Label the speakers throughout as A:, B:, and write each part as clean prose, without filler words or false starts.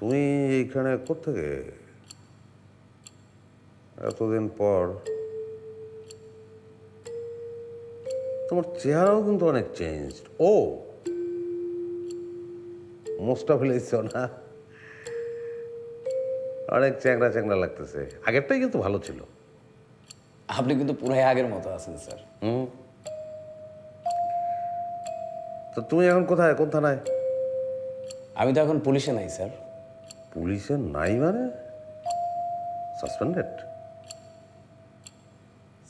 A: তুমি এইখানে কোত্থেকে এতদিন পর? তোমার চেহারাও কিন্তু অনেক চেঞ্জ। ও মোস্টটা ফেলেছ না? অনেক চ্যাংড়া চ্যাংড়া লাগতেছে। আগেরটাই কিন্তু ভালো ছিল।
B: আপনি কিন্তু পুরাই আগের মতো আছেন স্যার।
A: তো তুমি এখন কোথায়, কোন থানায়?
B: আমি তো এখন পুলিশে নাই স্যার।
A: পুলিশে নাই মানে? সাসপেন্ডেড?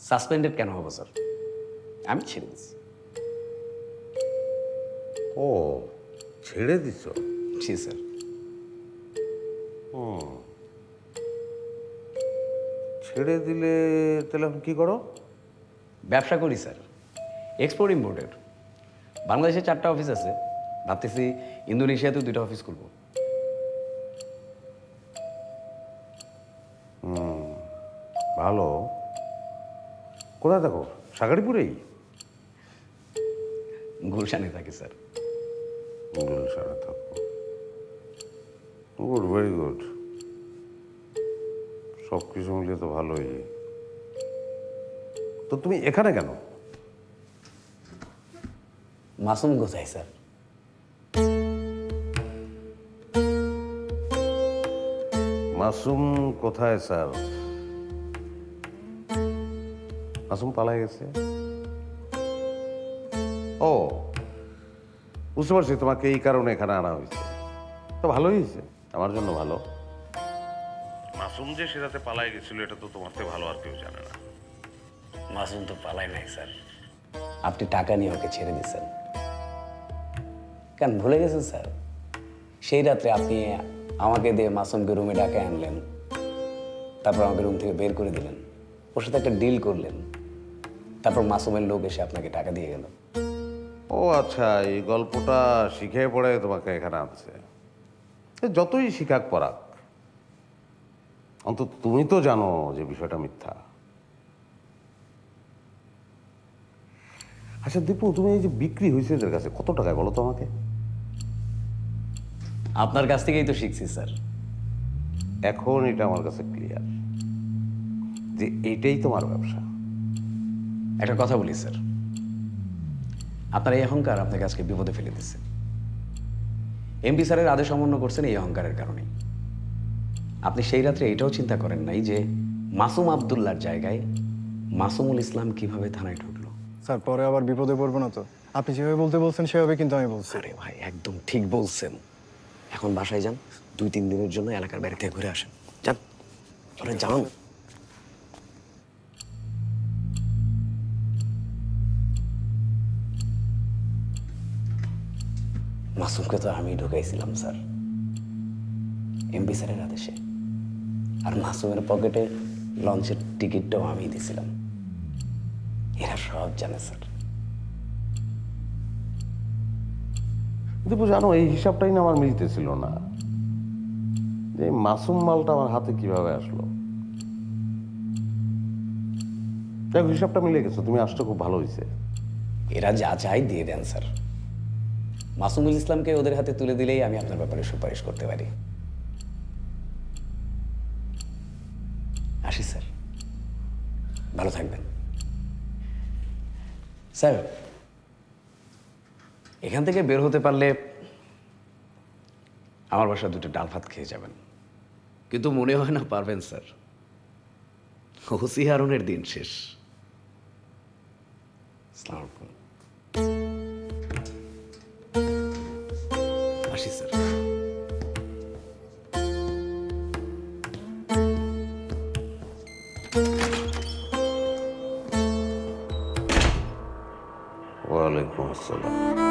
B: সাসপেন্ডেড কেন হবো স্যার? আমি ছেড়ে দিচ্ছি।
A: ও ছেড়ে দিছ?
B: জি স্যার।
A: ছেড়ে দিলে তাহলে এখন কি করো?
B: ব্যবসা করি স্যার, এক্সপোর্ট ইম্পোর্টের। বাংলাদেশে 4টা অফিস আছে, ভাবতেছি ইন্দোনেশিয়াতেও 2টা অফিস খুলবো।
A: ভালো। কোথায় থাকো? সাগারিপুরেই?
B: গুলশানে থাকি স্যার।
A: গুলশানে থাকো। Good, very good. সব কিছু মিলিয়ে তো ভালোই। তো তুমি এখানে কেন?
B: মাসুম কোথায় স্যার?
A: মাসুম কোথায় স্যার? মাসুম পালাই গেছে। ও বুঝতে পারছি, তোমাকে এই কারণে এখানে আনা হয়েছে। তো ভালোই হয়েছে, আমার জন্য ভালো। মাসুম যে সেটাতে পালাই গেছিল এটা তো তোমার থেকে ভালো আর কেউ জানে না।
B: মাসুম তো পালাই নাই স্যার, আপনি টাকা নিয়ে ওকে ছেড়ে দিয়েছেন। কেন ভুলে গেছেন স্যার? সেই রাত্রে আপনি আমাকে দিয়ে মাসুমকে রুমে ডাকে আনলেন, তারপর আমাকে রুম থেকে বের করে দিলেন, ওর সাথে একটা ডিল করলেন, তারপর মাসুমের লোক এসে আপনাকে টাকা দিয়ে গেল।
A: ও আচ্ছা, এই গল্পটা শিখে পড়ে তোমাকে এখানে আনছে। যতই শিখাক পড়াক, অন্তত তুমি তো জানো যে বিষয়টা মিথ্যা। আচ্ছা দীপু, তুমি এই যে বিক্রি হয়েছে এদের কাছে কত টাকায় বলো তো আমাকে?
B: আপনার কাছ থেকেই তো শিখছি স্যার।
A: এখন এটা আমার কাছে ক্লিয়ার যে এইটাই তোমার ব্যবসা।
B: একটা কথা বলি স্যার, আপনার এই অহংকার আপনাকে আজকে বিপদে ফেলে দিচ্ছে। এমপি স্যারের আদেশ অমান্য করছেন এই অহংকারের কারণেই। আপনি সেই রাত্রে এটাও চিন্তা করেন নাই যে মাসুম আবদুল্লার জায়গায় মাসুমুল ইসলাম কিভাবে থানায় ঢুকলো।
C: স্যার পরে আবার বিপদে পড়বো না তো? আপনি যেভাবে বলতে বলছেন সেভাবে কিন্তু আমি বলছি।
B: আরে ভাই একদম ঠিক বলছেন। এখন বাসায় যান, 2-3 দিনের জন্য এলাকার বাইরে থেকে ঘুরে আসেন। যান, আরে যান। মাসুমকে তো আমি ঢুকাইছিলাম স্যার, এমপি স্যারের আদেশে। আর মাসুমের পকেটে লঞ্চের টিকিটটাও আমি দিছিলাম। এরা সব জানে স্যার।
A: দীপু জানো, এই হিসাবটাই না আমার মিলতেছিল না, যে এই মাসুম মালটা আমার হাতে কিভাবে আসলো। দেখো হিসাবটা মিলে গেছো, তুমি আসছো, খুব ভালো হয়েছে।
B: এরা যা চাই দিয়ে দেন স্যার। মাসুমুল ইসলামকে ওদের হাতে তুলে দিলেই আমি আপনার ব্যাপারে সুপারিশ করতে পারি। আসি স্যার, ভালো থাকবেন। স্যার এখান থেকে বের হতে পারলে আমার বাসা 2টা ডাল ভাত খেয়ে যাবেন, কিন্তু মনে হয় না পারবেন স্যার। ওসি হারুনের দিন শেষ। আসসালামু আলাইকুম। আসি স্যার।
A: ওয়ালাইকুম আসসালাম।